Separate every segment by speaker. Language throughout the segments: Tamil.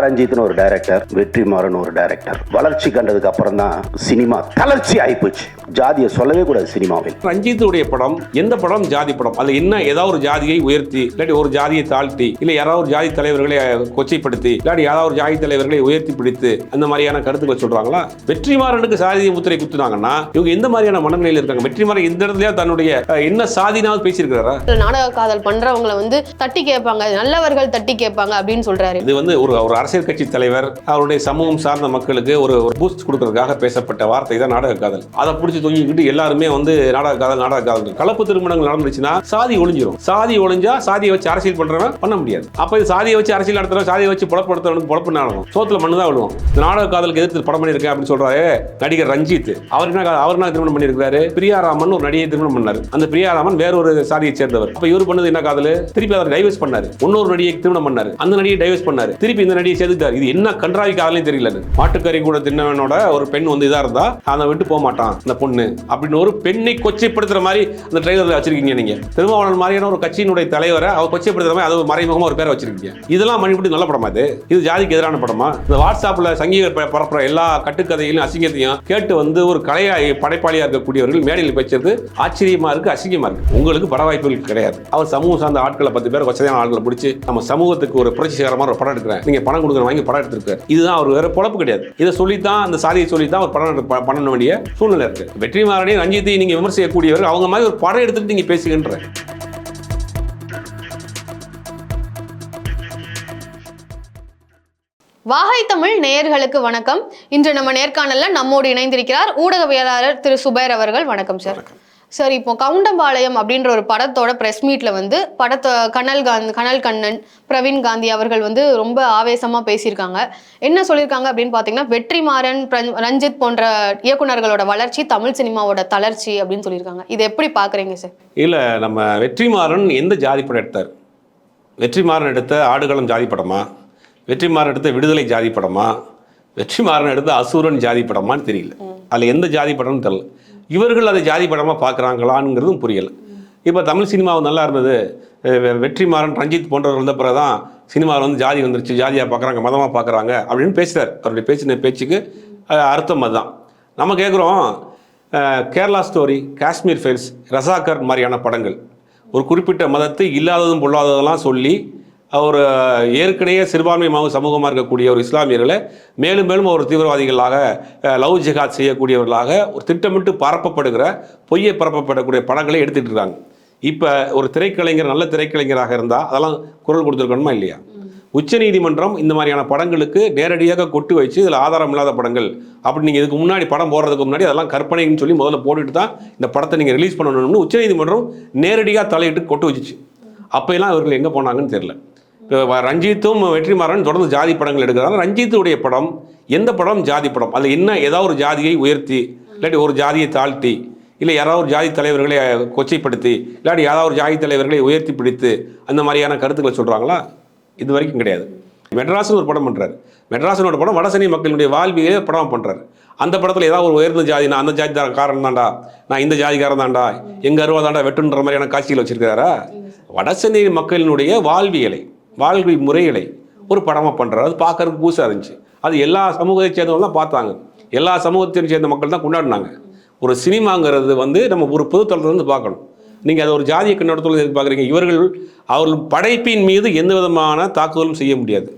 Speaker 1: ரஞ்சித்னு ஒரு டைரக்டர், வெற்றிமாறன் ஒரு டைரக்டர். வளர்ச்சி கண்டதுக்கு அப்புறம் தான் சினிமா தளர்ச்சி ஆயிப்போச்சு. ஜாதியை சொல்லவே கூடாது சினிமாவில்.
Speaker 2: ரஞ்சித்துடைய படம் எந்த படம் ஜாதி படம், அது என்ன ஏதாவது ஒரு ஜாதியை உயர்த்தி இல்லாட்டி ஒரு ஜாதியை தாழ்த்தி இல்ல யாராவது ஒரு ஜாதி தலைவர்களை கொச்சைப்படுத்தி இல்லாட்டி யாராவது ஒரு ஜாதி தலைவர்களை உயர்த்தி பிடித்து அந்த மாதிரியான கருத்துக்களை சொல்றாங்களா? வெற்றிமாறனுக்கு சாதி முத்திரை குத்துனாங்கன்னா இவங்க எந்த மாதிரியான மனநிலையில் இருக்காங்க? வெற்றிமாறன் இந்த இடத்துல தன்னுடைய என்ன சாதினாவது பேசியிருக்கிறாரா?
Speaker 3: நாடக காதல் பண்றவங்களை வந்து தட்டி கேட்பாங்க, நல்லவர்கள் தட்டி கேட்பாங்க அப்படின்னு சொல்றாரு.
Speaker 2: இது வந்து ஒரு அரசியல் கட்சி தலைவர் அவருடைய சமூகம் சார்ந்த மக்களுக்கு ஒரு பூஸ்ட் கொடுக்கறதுக்காக பேசப்பட்ட வார்த்தை தான் நாடக காதல். அதை பிடிச்சி தொங்கிக்கிட்டு எல்லாருமே வந்து நாடக காதல் கலப்பு திருமணங்கள் நடந்துச்சுன்னா சாதி ஒழிஞ்சிரும். சாதி ஒழிஞ்சா சாதியை வச்சு அரசியல் பண்றவன் பண்ண முடியாது. அப்ப இது சாதியை வச்சு அரசியல் நடத்துறோம், சாதியை வச்சு பொழப்பு நடக்கும், சோத்துல மண்ணு தான் விழுவோம். நாடக காதலுக்கு எதிர்த்து படம் பண்ணியிருக்கேன் அப்படின்னு சொல்றாரு நடிகர் ரஞ்சித். அவர் என்ன திருமணம் பண்ணியிருக்காரு? பிரியாராமன் ஒரு நடிகை திருமணம் பண்ணாரு. அந்த பிரியாராமன் வேற ஒரு சாதியை சேர்ந்தவர். அப்ப இவர் பண்ணது என்ன காதல்? திருப்பி அவர் டைவர்ஸ் பண்ணாரு. இன்னொரு நடிகை திருமணம் பண்ணாரு. அந்த நடிகை டைவர்ஸ் பண்ணாரு. திருப்பி இந்த நடிகை சேர்த்துட்டாரு. இது என்ன கன்றாவி காதலையும் தெரியல. மாட்டுக்கறி கூட தின்னவனோட ஒரு பெண் வந்து இதா இருந்தா அதை விட்டு போக மாட்டான் இந்த பொண்ணு அப்படின்னு ஒரு பெண்ணை கொச்சைப்படுத்துற மாதிரி அந்த ட்ரெய்லர்ல வச்சிருக்கீங்க. நீங்க திருமாவளவன் மாதிரியான ஒரு கட்சியினுடைய தலைவரை அவர் கொச்சைப்படுத்துற மாதிரி அது மறைமுகமா ஒரு பேரை வச்சிருக்கீங்க. இதெல்லாம் மணிப்படி நல்ல படமா? இது ஜாதிக்கு எதிரான படமா? இந்த வாட்ஸ்அப்ல சங்கீத பரப்புற எல்லா கட்டுக்கதையிலும் அசிங்கத்தையும் கேட்டு வந்து ஒரு கலையாய் படைப்பாளியா இருக்கக்கூடியவர்கள் மேடையில் பேசுறது ஆச்சரியமா இருக்கு, அசிங்கமா இருக்கு. உங்களுக்கு பட வாய்ப்புகள் கிடையாது. அவர் சமூகம் சார்ந்த ஆட்களை 10 பேர் வசதியான ஆட்களை பிடிச்சி நம்ம சமூகத்துக்கு ஒரு புரட்சிகரமான ஒரு படம் எடுக்கிறேன், நீங்க பணம் கொடுக்குற வாங்கி படம் எடுத்திருக்காரு. இதுதான் அவர் வேற பொழப்பு கிடையாது. இதை சொல்லித்தான் அந்த சாதியை சொல்லித்தான் ஒரு படம் பண்ண வேண்டிய சூழ்நிலை இருக்கு. வெற்றிமாறனையும் ரஞ்சித்தையும் நீங்க விமர்சிக்கக்கூடியவர் அவங்க மாதிரி ஒரு படம் எடுத்துட்டு நீங்க பேசுகின்ற
Speaker 3: வாகை தமிழ் நேயர்களுக்கு வணக்கம். இன்று நம்ம நேர்காணல்ல நம்மோடு இணைந்திருக்கிறார் ஊடகவியலாளர் திரு சுபைர் அவர்கள். வணக்கம் சார். சார், இப்போ கவுண்டம்பாளையம் அப்படின்ற ஒரு படத்தோட பிரஸ் மீட்ல வந்து கனல் கண்ணன், பிரவீன் காந்தி அவர்கள் வந்து ரொம்ப ஆவேசமா பேசியிருக்காங்க. என்ன சொல்லியிருக்காங்க அப்படின்னு பாத்தீங்கன்னா, வெற்றிமாறன், ரஞ்சித் போன்ற இயக்குனர்களோட வளர்ச்சி தமிழ் சினிமாவோட தளர்ச்சி அப்படின்னு சொல்லியிருக்காங்க. இதை எப்படி பாக்குறீங்க சார்?
Speaker 2: இல்ல, நம்ம வெற்றிமாறன் எந்த ஜாதி படம் எடுத்தார்? வெற்றிமாறன் எடுத்த ஆடுகளம் ஜாதி படமா? வெற்றிமாறன் எடுத்த விடுதலை ஜாதி படமா? வெற்றிமாறன் எடுத்த அசூரன் ஜாதி படமான்னு தெரியல. அதில் எந்த ஜாதி படம்னு தெரியல. இவர்கள் அதை ஜாதி படமாக பார்க்குறாங்களான்ங்கிறதும் புரியலை. இப்போ தமிழ் சினிமாவும் நல்லா இருந்தது, வெற்றிமாறன், ரஞ்சித் போன்றவர்கள் வந்த பிறகு தான் சினிமாவில் வந்து ஜாதி வந்துருச்சு, ஜாதியாக பார்க்குறாங்க, மதமாக பார்க்குறாங்க அப்படின்னு பேசுகிறார். அவருடைய பேசின பேச்சுக்கு அர்த்தம் அதுதான். நம்ம கேட்குறோம், கேரளா ஸ்டோரி, காஷ்மீர் ஃபைல்ஸ், ரசாக்கர் மாதிரியான படங்கள் ஒரு குறிப்பிட்ட மதத்தை இல்லாததும் பொல்லாததெல்லாம் சொல்லி அவர் ஏற்கனவே சிறுபான்மை சமூகமாக இருக்கக்கூடிய ஒரு இஸ்லாமியர்களை மேலும் மேலும் ஒரு தீவிரவாதிகளாக, லவ் ஜிஹாத் செய்யக்கூடியவர்களாக ஒரு திட்டமிட்டு பரப்பப்படுகிற, பொய்யை பரப்பப்படக்கூடிய படங்களை எடுத்துகிட்டு இருக்காங்க. இப்போ ஒரு திரைக்கலைஞர், நல்ல திரைக்கலைஞராக இருந்தால் அதெல்லாம் குரல் கொடுத்துருக்கணுமா இல்லையா? உச்சநீதிமன்றம் இந்த மாதிரியான படங்களுக்கு நேரடியாக கொட்டு வச்சு இதில் ஆதாரம் இல்லாத படங்கள் அப்படி நீங்கள் இதுக்கு முன்னாடி படம் போடுறதுக்கு முன்னாடி அதெல்லாம் கற்பனைன்னு சொல்லி முதல்ல போட்டுட்டு தான் இந்த படத்தை நீங்கள் ரிலீஸ் பண்ணணும்னு உச்சநீதிமன்றம் நேரடியாக தலையிட்டு கொட்டு வச்சிச்சு. அப்போலாம் இவர்கள் எங்கே போனாங்கன்னு தெரியல. இப்போ ரஞ்சித்தும் வெற்றிமாறன் தொடர்ந்து ஜாதி படங்கள் எடுக்கிறாங்க. ரஞ்சித்துடைய படம் எந்த படம் ஜாதி படம்? அதில் என்ன ஏதாவது ஒரு ஜாதியை உயர்த்தி இல்லாட்டி ஒரு ஜாதியை தாழ்த்தி இல்லை யாராவது ஒரு ஜாதி தலைவர்களை கொச்சைப்படுத்தி இல்லாட்டி யாராவது ஒரு ஜாதி தலைவர்களை உயர்த்தி பிடித்து அந்த மாதிரியான கருத்துக்களை சொல்கிறாங்களா? இது வரைக்கும் கிடையாது. மெட்ராஸ்னு ஒரு படம் பண்ணுறாரு. மெட்ராஸனோட படம் வடசென்னை மக்களுடைய வாழ்வியலே படமாக பண்ணுறாரு. அந்த படத்தில் ஏதாவது ஒரு உயர்ந்த ஜாதி, நான் அந்த ஜாதி காரன் தான்டா, நான் இந்த ஜாதிக்காரன் தான்டா, எங்கள் அருவா தாண்டா வெட்டுன்ற மாதிரியான காட்சிகள் வச்சிருக்கிறாரா? வடசென்னை மக்களினுடைய வாழ்வி முறைகளை ஒரு படமாக பண்ணுறாரு. அது பார்க்கறதுக்கு புதுசாக இருந்துச்சு. அது எல்லா சமூகத்தை சேர்ந்தவங்க தான் பார்த்தாங்க, எல்லா சமூகத்தையும் சேர்ந்த மக்கள் தான் கொண்டாடினாங்க. ஒரு சினிமாங்கிறது வந்து நம்ம ஒரு பொதுத்தளத்துலேருந்து பார்க்கணும். நீங்கள் அதை ஒரு ஜாதிய கண்ணோட்டத்தில் எதிர்பார்க்குறீங்க. அவர்கள் படைப்பின் மீது எந்த விதமான தாக்குதலும் செய்ய முடியாது.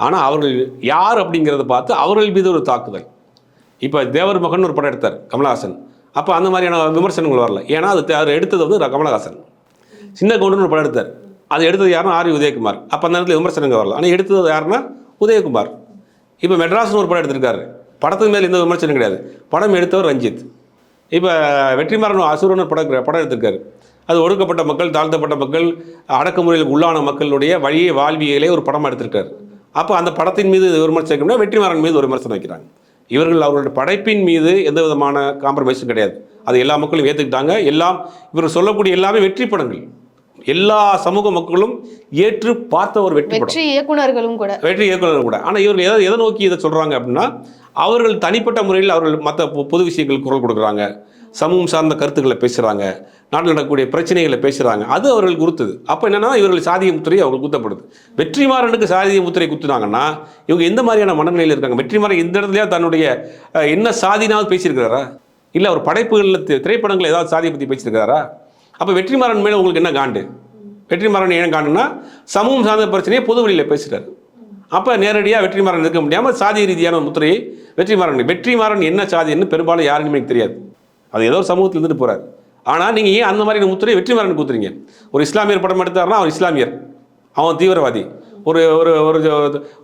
Speaker 2: ஆனால் அவர்கள் யார் அப்படிங்கிறத பார்த்து அவர்கள் மீது ஒரு தாக்குதல். இப்போ தேவர் மகன் ஒரு படம் எடுத்தார் கமலஹாசன். அப்போ அந்த மாதிரியான விமர்சனங்கள் வரல. ஏன்னா அது எடுத்தது வந்து கமலஹாசன். சின்ன கவுண்டர்னு ஒரு படம் எடுத்தார். அது எடுத்தது யாருன்னா ஆர் உதயகுமார். அப்போ அந்த நேரத்தில் விமர்சனங்கள் வரல. ஆனால் எடுத்தது யாருன்னா உதயகுமார். இப்போ மெட்ராஸ்னு ஒரு படம் எடுத்திருக்காரு. படத்துக்கு மேலே எந்த விமர்சனம் கிடையாது. படம் எடுத்தவர் ரஞ்சித். இப்போ வெற்றிமாறன் அசுரன் படம் எடுத்திருக்காரு. அது ஒடுக்கப்பட்ட மக்கள், தாழ்த்தப்பட்ட மக்கள், அடக்குமுறைகளுக்கு உள்ளான மக்களுடைய வழியை வாழ்வியலே ஒரு படமாக எடுத்திருக்காரு. அப்போ அந்த படத்தின் மீது விமர்சனம், வெற்றிமாறன் மீது ஒரு விமர்சனம் வைக்கிறாங்க. இவர்கள் அவர்களுடைய படைப்பின் மீது எந்த விதமான காம்ப்ரமைஸும் கிடையாது. அது எல்லா மக்களும் ஏற்றுக்கிட்டாங்க. இவர் சொல்லக்கூடிய எல்லாமே வெற்றி படங்கள். எல்லா சமூக மக்களும் ஏற்று பார்த்த ஒரு வெற்றி
Speaker 3: இயக்குனர்களும்
Speaker 2: கூட. ஆனால் இவர்கள் எதை நோக்கி இதை சொல்கிறாங்க அப்படின்னா, அவர்கள் தனிப்பட்ட முறையில் அவர்கள் மற்ற பொது விஷயங்களுக்கு குரல் கொடுக்குறாங்க. சமூகம் சார்ந்த கருத்துக்களை பேசுகிறாங்க, நாட்டில் நடக்கக்கூடிய பிரச்சனைகளை பேசுகிறாங்க, அது அவர்களுக்கு உறுத்துது. அப்போ என்னென்னா இவர்கள் சாதிய முத்திரை அவங்களுக்கு குத்தப்படுது. வெற்றிமாறனுக்கு சாதிய முத்திரை குத்துனாங்கன்னா இவங்க எந்த மாதிரியான மனநிலையில் இருக்காங்க? வெற்றிமாறன் எந்த இடத்துலையா தன்னுடைய என்ன சாதினாவது பேசியிருக்கிறாரா? இல்லை அவர் படைப்புகளில் திரைப்படங்கள் ஏதாவது சாதியை பற்றி பேசியிருக்கிறாரா? அப்போ வெற்றிமாறன் மேலே உங்களுக்கு என்ன காண்டு? வெற்றிமாறன் ஏன் காண்டுன்னா சமூகம் சார்ந்த பிரச்சனையை பொது வழியில் பேசுகிறார். அப்போ நேரடியாக வெற்றிமாறன் இருக்க முடியாமல் சாதிய ரீதியான முத்திரையை வெற்றிமாறன் என்ன சாதின்னு பெரும்பாலும் யாருக்குமே எனக்கு தெரியாது. அது ஏதோ சமூகத்தில் இருந்துட்டு போகிறார். ஆனால் நீங்கள் ஏன் அந்த மாதிரி முத்திரையை வெற்றிமாறன் குத்துறீங்க? ஒரு இஸ்லாமியர் படம் எடுத்தாருன்னா அவன் இஸ்லாமியர், அவன் தீவிரவாதி. ஒரு ஒரு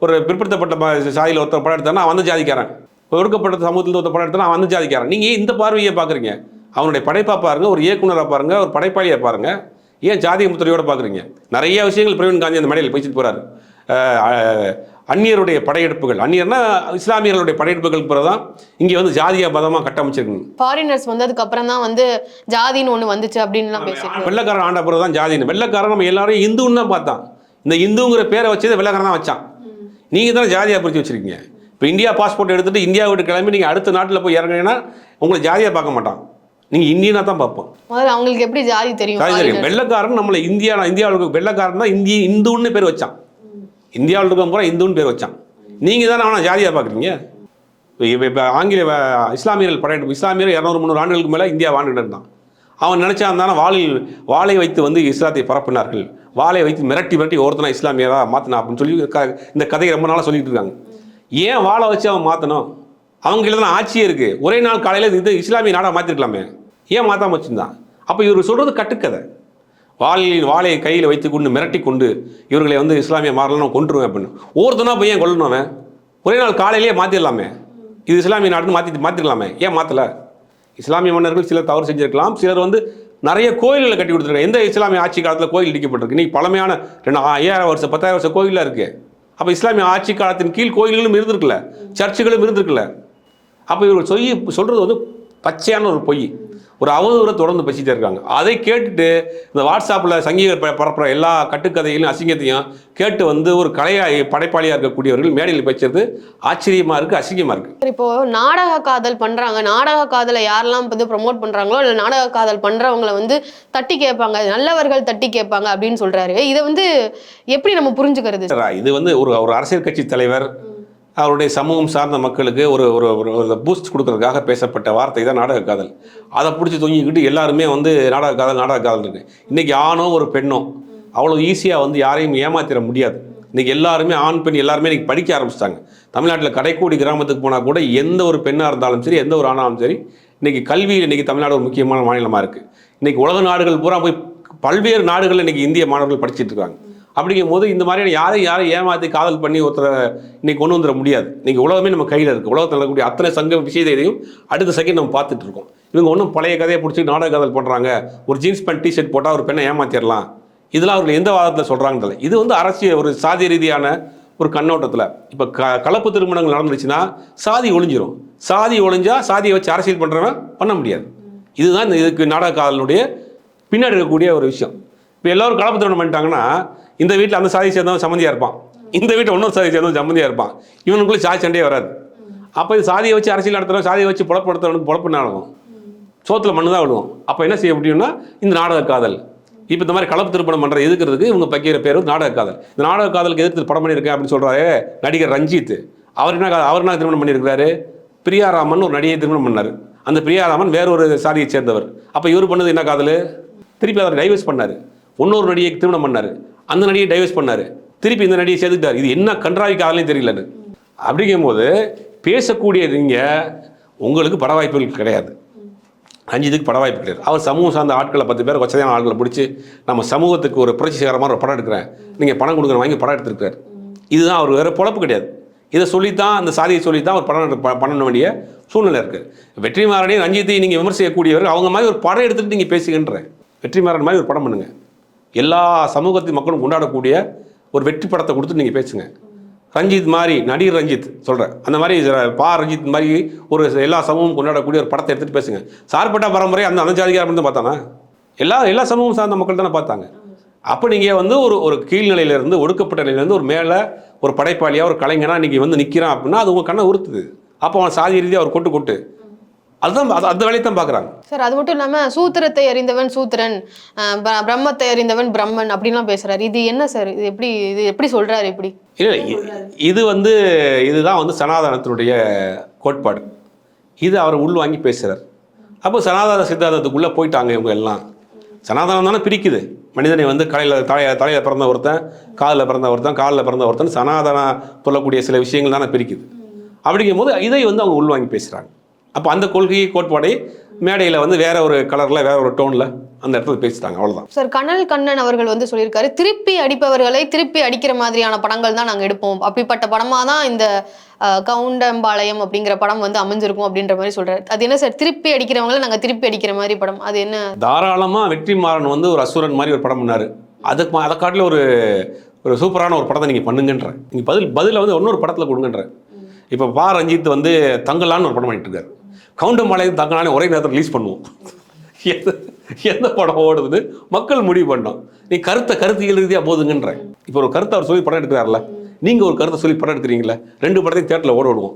Speaker 2: ஒரு பிற்படுத்தப்பட்ட சாதியில் ஒருத்தர் படம் எடுத்தாருன்னா அவன் வந்து ஜாதிக்காரன். ஒடுக்கப்பட்ட சமூகத்தில் ஒருத்தர் படம் எடுத்தானா அவன் வந்து ஜாதிக்காரன். நீங்கள் ஏன் இந்த பார்வையை பார்க்குறீங்க? அவனுடைய படைப்பாக பாருங்கள், ஒரு இயக்குனராக பாருங்கள், ஒரு படைப்பாளியாக பாருங்கள். ஏன் ஜாதிய முத்திரையோடு பார்க்குறீங்க? நிறைய விஷயங்கள் பிரவீன் காந்தி அந்த மேடையில் பேசிட்டு போகிறார். அந்நியருடைய படையெடுப்புகள், அந்நியர்னா இஸ்லாமியர்களுடைய படையெடுப்புகள் பிறகுதான் இங்கே வந்து ஜாதிய பதமாக கட்டமைச்சிருக்கணும்.
Speaker 3: ஃபாரினர்ஸ் வந்ததுக்கு அப்புறம் தான் வந்து ஜாதின்னு ஒன்று வந்துச்சு அப்படின்னு பேசிட்டு
Speaker 2: வெள்ளக்காரன் ஆண்ட பிறகு தான் ஜாதின்னு. வெள்ளக்காரன் நம்ம எல்லாரும் இந்துன்னு தான் பார்த்தான். இந்த இந்துங்கிற பேரை வச்சது வெள்ளக்காரன் தான் வச்சான். நீங்கள் தான் ஜாதியாக பிரித்து வச்சிருக்கீங்க. இப்போ இந்தியா பாஸ்போர்ட் எடுத்துகிட்டு இந்தியா விட்டு கிளம்பி நீங்கள் அடுத்த நாட்டில் போய் இறங்கினீங்கன்னா உங்களை ஜாதியாக பார்க்க மாட்டான், நீங்கள் இந்தியனா தான் பார்ப்போம்.
Speaker 3: அவங்களுக்கு எப்படி ஜாதி தெரியும்?
Speaker 2: ஜாதி தெரியும். வெள்ளக்காரன் நம்மளை இந்தியாவுக்கு வெள்ளக்காரன் தான் இந்துன்னு பேர் வச்சான். இந்தியாவில் இருக்க பூரா இந்துன்னு பேர் வச்சான். நீங்கள் தானே அவனை ஜாதியாக பார்க்குறீங்க. இப்போ ஆங்கில இஸ்லாமியர்கள் படையெடுப்பு, இஸ்லாமியர் 200-300 ஆண்டுகளுக்கு மேலே இந்தியா வாழ்ந்துட்டு இருந்தான். அவன் நினச்சா இருந்தானா வாளை வைத்து வந்து இஸ்லாத்தை பரப்பினார்கள், வாளை வைத்து மிரட்டி ஒருத்தனா இஸ்லாமியராக மாற்றினா அப்படின்னு சொல்லி இந்த கதையை ரொம்ப நாளாக சொல்லிட்டு இருக்காங்க. ஏன் வாளை வச்சு அவன் மாற்றணும்? அவங்கள்ட்ட தான் ஆட்சியே இருக்குது. ஒரே நாள் காலையில் இது இஸ்லாமிய நாடாக மாற்றிருக்கலாமே, ஏன் மாற்றாம வச்சுருந்தான்? அப்போ இவர் சொல்கிறது கட்டுக்கதை. வாளை கையில் வைத்து கொண்டு மிரட்டி கொண்டு இவர்களை வந்து இஸ்லாமிய மாறலாம் கொண்டுருவேன் அப்படின்னு ஒருத்தனா போய் ஏன் கொள்ளணும்? அவன் ஒரே நாள் காலையிலேயே மாற்றிடலாமே, இது இஸ்லாமிய நாடுன்னு மாற்றிருக்கலாமே, ஏன் மாற்றலை? இஸ்லாமிய மன்னர்கள் சிலர் தவறு செஞ்சிருக்கலாம், சிலர் வந்து நிறைய கோயில்களை கட்டி கொடுத்துருக்காங்க. எந்த இஸ்லாமிய ஆட்சி காலத்தில் கோயில் இடிக்கப்பட்டிருக்கு? இன்னைக்கு பழமையான 5000 வருஷம் 10,000 வருஷம் கோயிலாக இருக்குது. அப்போ இஸ்லாமிய ஆட்சி காலத்தின் கீழ் கோயில்களும் இருந்திருக்குல்ல, சர்ச்சுகளும் இருந்திருக்குல்ல. அப்போ இவர்கள் சொல்கிறது வந்து பச்சையான ஒரு பொய், ஒரு அவதூறை தொடர்ந்து பேசிகிட்டே இருக்காங்க. அதை கேட்டுட்டு இந்த வாட்ஸ்அப்பில் சங்கீத பரப்புகிற எல்லா கட்டுக்கதையிலும் அசிங்கத்தையும் கேட்டு வந்து ஒரு படைப்பாளியாக இருக்கக்கூடியவர்கள் மேடையில் பேசுறது ஆச்சரியமாக இருக்குது, அசிங்கமாக இருக்குது.
Speaker 3: இப்போ நாடக காதல் பண்ணுறாங்க, நாடக காதலை யாரெல்லாம் வந்து ப்ரொமோட் பண்ணுறாங்களோ இல்லை நாடக காதல் பண்ணுறவங்கள வந்து தட்டி கேட்பாங்க, நல்லவர்கள் தட்டி கேட்பாங்க அப்படின்னு சொல்கிறாரு. இதை வந்து எப்படி நம்ம புரிஞ்சுக்கிறது?
Speaker 2: இது வந்து ஒரு அரசியல் கட்சி தலைவர் அவருடைய சமூகம் சார்ந்த மக்களுக்கு ஒரு ஒரு பூஸ்ட் கொடுக்கறதுக்காக பேசப்பட்ட வார்த்தை தான் நாடக காதல். அதை பிடிச்சி தொங்கிக்கிட்டு எல்லாருமே வந்து நாடக காதல் இருக்கு. இன்றைக்கி ஆணோ ஒரு பெண்ணோ அவ்வளோ ஈஸியாக வந்து யாரையும் ஏமாத்திட முடியாது. இன்றைக்கி எல்லாருமே ஆண் பெண் எல்லாருமே இன்றைக்கி படிக்க ஆரம்பிச்சிட்டாங்க. தமிழ்நாட்டில் கடைக்கோடி கிராமத்துக்கு போனால் கூட எந்த ஒரு பெண்ணாக இருந்தாலும் சரி, எந்த ஒரு ஆணாலும் சரி, இன்றைக்கி கல்வியில் இன்றைக்கி தமிழ்நாடு ஒரு முக்கியமான மாநிலமாக இருக்குது. இன்றைக்கி உலக நாடுகள் பூரா போய் பல்வேறு நாடுகளில் இன்றைக்கி இந்திய மாணவர்கள் படிச்சுட்டு இருக்காங்க. அப்படிங்கும் போது இந்த மாதிரியான யாரையும் ஏமாற்றி காதல் பண்ணி ஒருத்தரை இன்னைக்கு கொண்டு வந்துட முடியாது. நீங்கள் உலகமே நம்ம கையில் இருக்குது. உலகத்தில் இருக்கக்கூடிய அத்தனை சங்க விஷயத்தையும் அடுத்த செகண்ட் நம்ம பார்த்துட்டு இருக்கோம். இவங்க ஒன்றும் பழைய கதையை பிடிச்சி நாடக காதல் பண்ணுறாங்க, ஒரு ஜீன்ஸ் பேண்ட் டிஷர்ட் போட்டால் ஒரு பெண்ணை ஏமாற்றிடலாம், இதெல்லாம் அவர்கள் எந்த வாதத்தில் சொல்கிறாங்கன்னு இது வந்து அரசியல் ஒரு சாதி ரீதியான ஒரு கண்ணோட்டத்தில். இப்போ கலப்பு திருமணங்கள் நடந்துச்சுன்னா சாதி ஒழிஞ்சிரும். சாதி ஒழிஞ்சா சாதியை வச்சு அரசியல் பண்ணுறவன் பண்ண முடியாது. இதுதான் இதுக்கு நாடக காதலுடைய பின்னாடி இருக்கக்கூடிய ஒரு விஷயம். இப்போ எல்லோரும் கலப்பு திருமணம் பண்ணிட்டாங்கன்னா இந்த வீட்டில் அந்த சாதியை சேர்ந்தவன் சம்மந்தியாக இருப்பான், இந்த வீட்டில் இன்னொரு சாதியை சேர்ந்தவன் சம்மந்தியாக இருப்பான், இவனுக்குள்ளே சாதி சண்டையே வராது. அப்போ இது சாதியை வச்சு அரசியல் நடத்துகிறவன், சாதியை வச்சு புலப்படுத்துறவனுக்கு புலப்பு நடக்கும், சோத்தில் மண்ணு தான் விடுவோம். அப்போ என்ன செய்ய முடியும்னா இந்த நாடக காதல். இப்போ இந்த மாதிரி கலப்பு திருமணம் பண்ணுற எதுக்கிறதுக்கு இவங்க பக்கிற பேர் நாடக காதல். இந்த நாடக காதலுக்கு எதிர்த்து படம் பண்ணியிருக்கேன் அப்படின்னு சொல்கிறாரு நடிகர் ரஞ்சித். அவர் என்ன திருமணம் பண்ணியிருக்கிறாரு? பிரியாராமன் ஒரு நடிகை திருமணம் பண்ணார். அந்த பிரியாராமன் வேற ஒரு சாதியை சேர்ந்தவர். அப்போ இவர் பண்ணது என்ன காதல்? திருப்பி அவர் டைவர்ஸ் பண்ணார். இன்னொரு நடிகை திருமணம் பண்ணார், அந்த நடிகை டைவர்ஸ் பண்ணார், திருப்பி இந்த நடிகை சேர்த்துட்டார். இது என்ன கன்றாவி காதலையும் தெரியலன்னு. அப்படிங்கும் போது பேசக்கூடிய நீங்கள் உங்களுக்கு பட வாய்ப்புகள் கிடையாது. ரஞ்சித்துக்கு பட வாய்ப்பு கிடையாது. அவர் சமூகம் சார்ந்த ஆட்களை 10 பேர் வச்சதான ஆட்களை பிடிச்சி நம்ம சமூகத்துக்கு ஒரு புரட்சிகரமான ஒரு படம் எடுக்கிறேன், நீங்கள் பணம் கொடுக்குற வாங்கி படம் எடுத்துருக்காரு. இதுதான் அவர் வேறு பொழப்பு கிடையாது. இதை சொல்லித்தான், அந்த சாதியை சொல்லித்தான் அவர் படம் பண்ண வேண்டிய சூழ்நிலை இருக்குது. வெற்றிமாறனையும் ரஞ்சித்தையும் நீங்கள் விமர்சிக்கக்கூடியவர்கள் அவங்க மாதிரி ஒரு படம் எடுத்துகிட்டு நீங்கள் பேசுகின்ற வெற்றிமாறன் மாதிரி ஒரு படம் பண்ணுங்கள். எல்லா சமூகத்தின் மக்களும் கொண்டாடக்கூடிய ஒரு வெற்றி படத்தை கொடுத்து நீங்கள் பேசுங்க. ரஞ்சித் மாதிரி, நடிகர் ரஞ்சித் சொல்கிறேன், அந்த மாதிரி ரஞ்சித் மாதிரி ஒரு எல்லா சமூகமும் கொண்டாடக்கூடிய ஒரு படத்தை எடுத்துகிட்டு பேசுங்க. சார்பட்ட பரம்பரை அந்த ஜாதிகாரம் தான் பார்த்தானா? எல்லா சமூகம் சார்ந்த மக்கள் தானே பார்த்தாங்க. அப்போ நீங்கள் வந்து ஒரு கீழ்நிலையிலேருந்து, ஒடுக்கப்பட்ட நிலையிலேருந்து ஒரு மேலே ஒரு படைப்பாளியாக ஒரு கலைஞனாக நீங்கள் வந்து நிற்கிறான் அப்படின்னா அது உங்கள் கண்ணை உறுத்துது. அப்போ அவன் சாதி ரீதியாக அவர் கொட்டு அதுதான் அந்த வேலையை தான் பார்க்குறாங்க
Speaker 3: சார். அது மட்டும் இல்லாம சூத்திரத்தை அறிந்தவன் சூத்திரன், பிரம்மத்தை அறிந்தவன் பிரம்மன் அப்படின்லாம் பேசுறாரு. இது என்ன சார்? இது எப்படி சொல்றாரு? இப்படி
Speaker 2: இல்லை, இதுதான் வந்து சனாதனத்தினுடைய கோட்பாடு. இது அவர் உள்வாங்கி பேசுகிறார். அப்போ சனாதன சித்தாந்தத்துக்குள்ளே போயிட்டாங்க இவங்க எல்லாம். சனாதனம் தானே பிரிக்குது மனிதனை வந்து தலையில் பிறந்த ஒருத்தன், காலில் பிறந்த ஒருத்தன், காலில் பிறந்த ஒருத்தன், சனாதனம் சொல்லக்கூடிய சில விஷயங்கள் தானே பிரிக்குது. அப்படிங்கும் போது இதை வந்து அவங்க உள்வாங்கி பேசுகிறாங்க. அப்போ அந்த கொள்கை கோட்பாடை மேடையில் வந்து வேற ஒரு கலரில் வேற ஒரு டோனில் அந்த இடத்துல பேசிட்டாங்க. அவ்வளோதான்
Speaker 3: சார். கனல் கண்ணன் அவர்கள் வந்து சொல்லியிருக்காரு, திருப்பி அடிப்பவர்களை திருப்பி அடிக்கிற மாதிரியான படங்கள் தான் நாங்கள் எடுப்போம், அப்படிப்பட்ட படமாக தான் இந்த கவுண்டம்பாளையம் அப்படிங்கிற படம் வந்து அமைஞ்சிருக்கும் அப்படின்ற மாதிரி சொல்றாரு. அது என்ன சார்? திருப்பி அடிக்கிறவங்களை நாங்கள் திருப்பி அடிக்கிற மாதிரி படம், அது என்ன? தாராளமாக
Speaker 2: வெற்றிமாறன் வந்து ஒரு அசுரன் மாதிரி ஒரு படம் பண்ணார். அதை காட்டில் ஒரு சூப்பரான ஒரு படத்தை நீங்கள் பண்ணுங்கன்றேன். நீங்கள் பதிலை வந்து இன்னொரு படத்தில் கொடுங்கன்றேன். இப்போ பா ரஞ்சித் வந்து தங்கலான்னு ஒரு படம் பண்ணிட்டு இருக்காரு. கவுண்டம்பாளையம் தங்கலான்னு ஒரே நேரத்தில் ரிலீஸ் பண்ணுவோம். எந்த படம் ஓடுதுன்னு மக்கள் முடிவு பண்ணோம். நீ கருத்தியல் ரீதியாக போதுங்கன்ற. இப்போ ஒரு கருத்தை அவர் சொல்லி படம் எடுக்கிறார்ல, நீங்கள் ஒரு கருத்தை சொல்லி படம் எடுக்கிறீங்களே, 2 படத்தையும் தேட்டரில் ஓட விடுவோம்.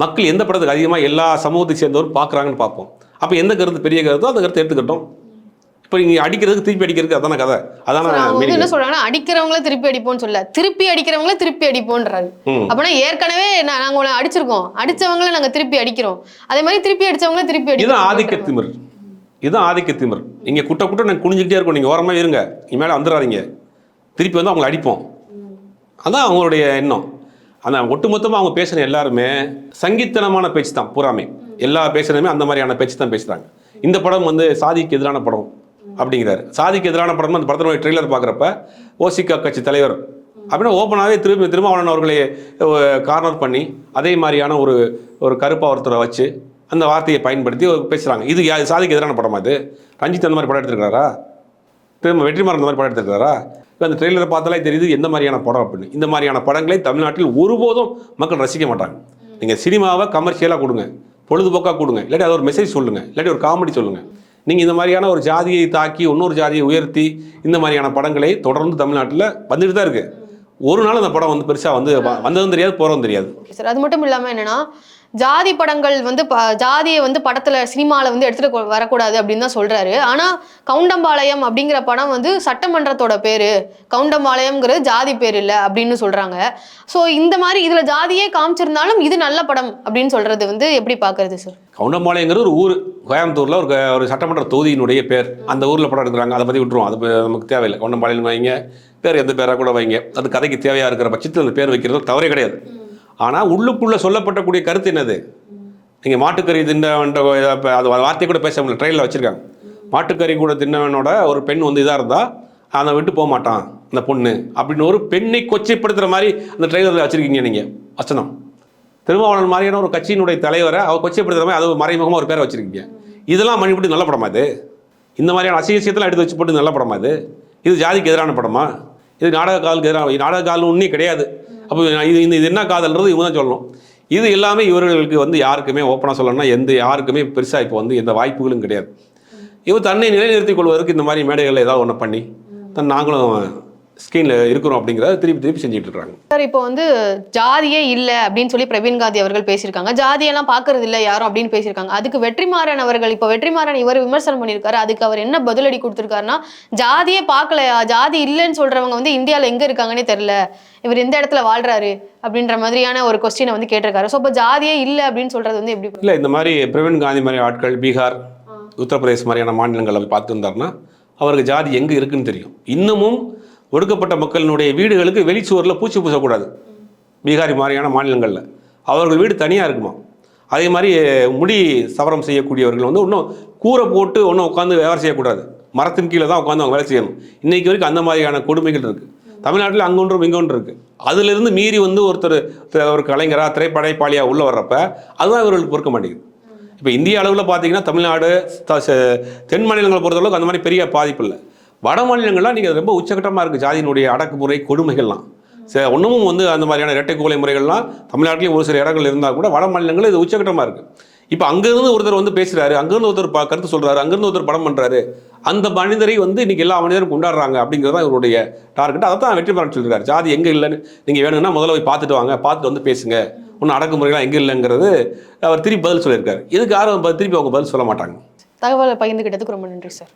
Speaker 2: மக்கள் எந்த படத்துக்கு அதிகமாக எல்லா சமூகத்தை சேர்ந்தவரும் பார்க்குறாங்கன்னு பார்ப்போம். அப்போ எந்த கருத்து பெரிய கருத்தோ அந்த கருத்தை எடுத்துக்கிட்டோம். இப்போ நீங்கள் அடிக்கிறதுக்கு திருப்பி அடிக்கிறதுக்கு அதான கதை. அதான
Speaker 3: என்ன சொல்றாங்கன்னா, அடிக்கிறவங்கள திருப்பி அடிப்போம்னு சொல்ல, திருப்பி அடிக்கிறவங்கள திருப்பி அடிப்போன்றாரு. அப்படின்னா ஏற்கனவே நாங்கள் உங்களை அடிச்சிருக்கோம், அடிச்சவங்களை நாங்கள் திருப்பி அடிக்கிறோம், அதே மாதிரி திருப்பி அடிச்சவங்கள திருப்பி அடிக்கிறோம்.
Speaker 2: இதுதான் ஆதிக்கத்திமிர். இதுதான் ஆதிக்கத்திமிர். இங்கே குட்ட நாங்கள் குனிஞ்சிக்கிட்டே இருக்கோம், நீங்கள் ஓரமாக இருங்க, நீ மேலே வந்துடாதீங்க, திருப்பி வந்து அவங்களை அடிப்போம். அதான் அவங்களுடைய எண்ணம். ஆனால் ஒட்டுமொத்தமாக அவங்க பேசுகிற எல்லாருமே சங்கீத்தனமான பேச்சு தான் பூராமே. எல்லா பேசுகிறதுமே அந்த மாதிரியான பேச்சு தான் பேசுகிறாங்க. இந்த படம் வந்து சாதிக்கு எதிரான படம் அப்படிங்கிறாரு. சாதிக்கு எதிரான படம் அந்த படத்தினுடைய ட்ரெய்லர் பார்க்குறப்ப ஓசிகா கட்சி தலைவர் அப்படின்னா ஓப்பனாகவே திருமாவளவன் அவர்களை கார்னர் பண்ணி அதே மாதிரியான ஒரு கருப்பா ஒருத்தரை வச்சு அந்த வார்த்தையை பயன்படுத்தி பேசுகிறாங்க. இது சாதிக்கு எதிரான படமா? இது ரஞ்சித் அந்த மாதிரி படம் எடுத்துருக்காரா? வெற்றிமாறன் அந்த மாதிரி படம் எடுத்துருக்காரா? இப்போ அந்த ட்ரெய்லரை பார்த்தாலே தெரியுது எந்த மாதிரியான படம் அப்படின்னு. இந்த மாதிரியான படங்களை தமிழ்நாட்டில் ஒருபோதும் மக்கள் ரசிக்க மாட்டாங்க. நீங்கள் சினிமாவை கமர்ஷியலாக கொடுங்க, பொழுதுபோக்காக கொடுங்க, இல்லாட்டி அது ஒரு மெசேஜ் சொல்லுங்கள், இல்லாட்டி ஒரு காமெடி சொல்லுங்கள். நீங்கள் இந்த மாதிரியான ஒரு ஜாதியை தாக்கி இன்னொரு ஜாதியை உயர்த்தி இந்த மாதிரியான படங்களை தொடர்ந்து தமிழ்நாட்டில் வந்துட்டு தான் இருக்குது. ஒரு நாள் அந்த படம் வந்து பெருசாக வந்து வந்ததும் தெரியாது, போகிறதும் தெரியாது
Speaker 3: சார். அது மட்டும் இல்லாமல் என்னன்னா, ஜாதி படங்கள் வந்து ஜாதியை வந்து படத்துல சினிமாவில் வந்து எடுத்துட்டு வரக்கூடாது அப்படின்னு தான் சொல்றாரு. ஆனா கவுண்டம்பாளையம் அப்படிங்கிற படம் வந்து சட்டமன்றத்தோட பேரு, கவுண்டம்பாளையம்ங்கிறது ஜாதி பேர் இல்லை அப்படின்னு சொல்றாங்க. ஸோ இந்த மாதிரி இதுல ஜாதியே காமிச்சிருந்தாலும் இது நல்ல படம் அப்படின்னு சொல்றது வந்து எப்படி பாக்குறது சார்?
Speaker 2: கவுண்டம்பாளையங்கிறது ஒரு ஊர், கோயம்புத்தூர்ல ஒரு சட்டமன்ற தொகுதியினுடைய பேர். அந்த ஊர்ல படம் எடுக்கிறாங்க, அதை பத்தி விட்டுருவோம், அது நமக்கு தேவையில்லை. கவுண்டம்பாளையம் வைங்க, பேர் எந்த பேராக கூட வைங்க, அது கதைக்கு தேவையா இருக்கிற பட்சத்தில் அந்த பேர் வைக்கிறது தவறே கிடையாது. ஆனால் உள்ளுக்குள்ளே சொல்லப்பட்டக்கூடிய கருத்து என்னது? நீங்கள் மாட்டுக்கறி தின்னவன்ற அது வார்த்தையை கூட பேச முடியல, ட்ரெயினில் வச்சுருக்காங்க. மாட்டுக்கறி கூட தின்னவனோட ஒரு பெண் வந்து இதாக இருந்தால் அதை விட்டு போக மாட்டான் அந்த பொண்ணு அப்படின்னு ஒரு பெண்ணை கொச்சைப்படுத்துகிற மாதிரி அந்த ட்ரெயிலரில் வச்சுருக்கீங்க நீங்கள் வசனம். திருமாவளவன் மாதிரியான ஒரு கட்சியினுடைய தலைவரை அவர் கொச்சைப்படுத்துகிற மாதிரி அது மறைமுகமாக ஒரு பேரை வச்சுருக்கீங்க. இதெல்லாம் மணிப்படி நல்ல படமா இது? இந்த மாதிரியான அசிங்கத்தைலாம் எடுத்து வச்சு போட்டு நல்ல படமா இது? இது ஜாதிக்கு எதிரான படமா? இது நாடக காலுக்கு எதிரான, நாடக காலம் ஒன்றும் கிடையாது. அப்போ இது என்ன காதல்ன்றது இவங்க தான் சொல்லணும். இது எல்லாமே இவர்களுக்கு வந்து யாருக்குமே ஓப்பனாக சொல்லணும்னா யாருக்குமே பெருசாக இப்போ வந்து எந்த வாய்ப்புகளும் கிடையாது. இவர் தன்னை நிலைநிறுத்திக் கொள்வதற்கு இந்த மாதிரி மேடைகளில் ஏதாவது ஒன்று பண்ணி நாங்களும் ஸ்க்ரீனில் இருக்கிறோம் அப்படிங்கிறத திருப்பி செஞ்சுட்டு இருக்காங்க
Speaker 3: சார். இப்போ வந்து ஜாதியே இல்லை அப்படின்னு சொல்லி பிரவீன் காந்தி அவர்கள் பேசியிருக்காங்க. ஜாதியெல்லாம் பார்க்கறது இல்லை யாரும் அப்படின்னு பேசியிருக்காங்க. அதுக்கு வெற்றிமாறன் அவர்கள், இப்போ வெற்றிமாறன் இவர் விமர்சனம் பண்ணியிருக்காரு. அதுக்கு அவர் என்ன பதிலடி கொடுத்துருக்காருன்னா, ஜாதியே பார்க்கலையா, ஜாதி இல்லைன்னு சொல்றவங்க வந்து இந்தியாவில் எங்கே இருக்காங்கன்னே தெரியல, இவர் எந்த இடத்துல வாழ்றாரு அப்படின்ற மாதிரியான ஒரு கொஸ்டினை வந்து கேட்டிருக்காரு. ஸோ இப்போ ஜாதியே இல்லை அப்படின்னு சொல்றது வந்து எப்படி?
Speaker 2: இல்லை, இந்த மாதிரி பிரவீன் காந்தி மாதிரி ஆட்கள் பீகார், உத்தரப்பிரதேச மாதிரியான மாநிலங்களில் பார்த்துருந்தாருன்னா அவருக்கு ஜாதி எங்கே இருக்குன்னு தெரியும். இன்னமும் ஒடுக்கப்பட்ட மக்களினுடைய வீடுகளுக்கு வெளிச்சுவரில் பூச்சி பூசக்கூடாது. பீகாரி மாதிரியான மாநிலங்களில் அவர்கள் வீடு தனியாக இருக்குமா. அதே மாதிரி முடி சவரம் செய்யக்கூடியவர்கள் வந்து இன்னும் கூரை போட்டு ஒன்றும் உட்காந்து வேலை செய்யக்கூடாது, மரத்தின் கீழே தான் உட்காந்து அவங்க வேலை செய்யணும். இன்றைக்கு வரைக்கும் அந்த மாதிரியான கொடுமைகள் இருக்குது தமிழ்நாட்டில். அங்கொன்றும் இங்கொன்று இருக்குது. அதிலிருந்து மீறி வந்து ஒரு கலைஞராக திரைப்படைப்பாளியாக உள்ளே வர்றப்ப அதுதான் இவர்களுக்கு பொறுக்க மாட்டேங்குது. இப்போ இந்திய அளவில் பார்த்தீங்கன்னா தமிழ்நாடு தென் மாநிலங்களை பொறுத்தளவுக்கு அந்த மாதிரி பெரிய பாதிப்பு இல்லை. வட மாநிலங்கள்லாம் நீங்கள் ரொம்ப உச்சகட்டமாக இருக்குது ஜாதியினுடைய அடக்குமுறை கொடுமைகள்லாம். ஒன்றும் வந்து அந்த மாதிரியான இரட்டை கோலை முறைகள்லாம் தமிழ்நாட்டிலையும் ஒரு சில இடங்கள் இருந்தால் கூட வட மாநிலங்களில் இது உச்சகட்டமாக இருக்குது. இப்போ அங்கேருந்து ஒருத்தர் வந்து பேசுகிறாரு, அங்கேருந்து ஒருத்தர் கருத்து சொல்கிறாரு, அங்கேருந்து ஒருத்தர் படம் பண்ணுறாரு, அந்த மனிதரை வந்து இன்றைக்கி எல்லா மனிதரும் கொண்டாடுறாங்க அப்படிங்கிறது தான் இவருடைய டார்கெட். அதை தான் வெற்றிமாறன் சொல்கிறார். ஜாதி எங்கே இல்லைன்னு நீங்கள் வேணும்னா முதல்ல போய் பார்த்துட்டு வாங்க, பார்த்துட்டு வந்து பேசுங்க, ஒன்றும் அடக்குமுறைகள்லாம் எங்கே இல்லைங்கிறது அவர் திருப்பி பதில் சொல்லியிருக்காரு. இதுக்கு யாரும் திருப்பி அவங்க பதில் சொல்ல மாட்டாங்க.
Speaker 3: தகவலை பகிர்ந்துக்கிட்டதுக்கு ரொம்ப நன்றி சார்.